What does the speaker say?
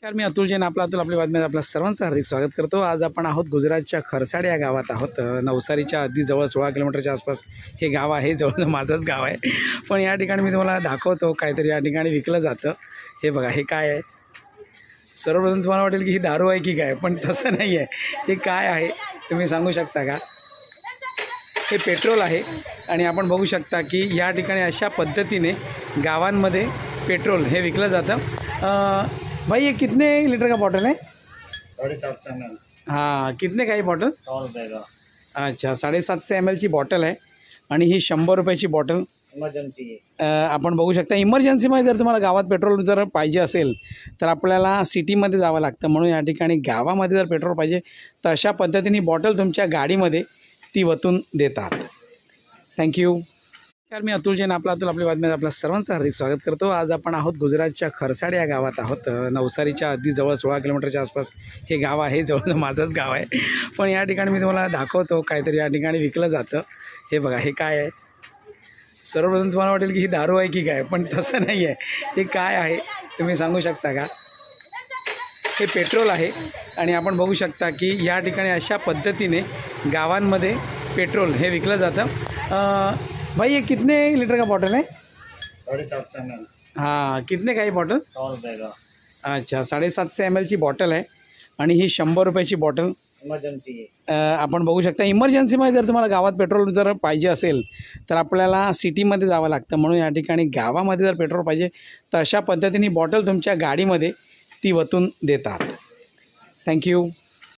नमस्कार, मी अतुल जैन. अतुल आपल्या बातम्यात आपलं सर्वांचं हार्दिक स्वागत करतो. आज आपण आहोत गुजरातच्या खरसाड या गावात आहोत. नवसारीच्या अगदी जवळ 16 किलोमीटरच्या आसपास हे गाव आहे. जवळ माझंच गाव आहे. पण या ठिकाणी मी तुम्हाला दाखवतो काहीतरी या ठिकाणी विकलं जातं. हे बघा, हे काय आहे? सर्वप्रथम तुम्हाला वाटेल की ही दारू आहे की काय, पण तसं नाही आहे. हे काय आहे तुम्ही सांगू शकता का? हे पेट्रोल आहे. आणि आपण बघू शकता की या ठिकाणी अशा पद्धतीने गावांमध्ये पेट्रोल हे विकलं जातं. भाई ये कितने लीटर का बॉटल है? 750 ml। हाँ, कितने का ही बॉटल? 100 रुपये का। अच्छा, 750 ml ची बॉटल आहे आणि ही 100 रुपयाची बॉटल. इमर्जन्सी आहे। आपण बघू शकता इमर्जन्सीमध्ये जर तुम्हाला गावात पेट्रोल जर पाहिजे असेल तर आपल्याला सिटीमध्ये जावं लागतं. म्हणून या ठिकाणी गावामध्ये जर पेट्रोल पाहिजे तर अशा पद्धतीने बॉटल तुमच्या गाडीमध्ये ती वतून देतात. थँक्यू. नमस्कार, मी अतुल जैन. अतुल आपल्या बातम्यात आपलं सर्वांचं हार्दिक स्वागत करतो. आज आपण आहोत गुजरातच्या खरसाड या गावात आहोत. नवसारीच्या अगदी जवळ 16 किलोमीटरच्या आसपास हे गाव आहे. जवळ माझंच गाव आहे. पण या ठिकाणी मी तुम्हाला दाखवतो काहीतरी या ठिकाणी विकलं जातं. हे बघा, हे काय आहे? सर्वप्रथम तुम्हाला वाटेल की ही दारू आहे की काय, पण तसं नाही आहे. हे काय आहे तुम्ही सांगू शकता का? हे पेट्रोल आहे. आणि आपण बघू शकता की या ठिकाणी अशा पद्धतीने गावांमध्ये पेट्रोल हे विकलं जातं. भाई ये कितने लीटर का बॉटल है? 750 ml। हाँ, कितने का ही बॉटल? 100 रुपये का। अच्छा, 750 ml ची बॉटल आहे आणि ही 100 रुपयाची बॉटल. इमर्जन्सी आहे। आपण बघू शकता इमर्जन्सीमध्ये जर तुम्हाला गावात पेट्रोल जर पाहिजे असेल तर आपल्याला सिटीमध्ये जावं लागतं. म्हणून या ठिकाणी गावामध्ये जर पेट्रोल पाहिजे तर अशा पद्धतीने बॉटल तुमच्या गाडीमध्ये ती वतून देतात. थँक्यू.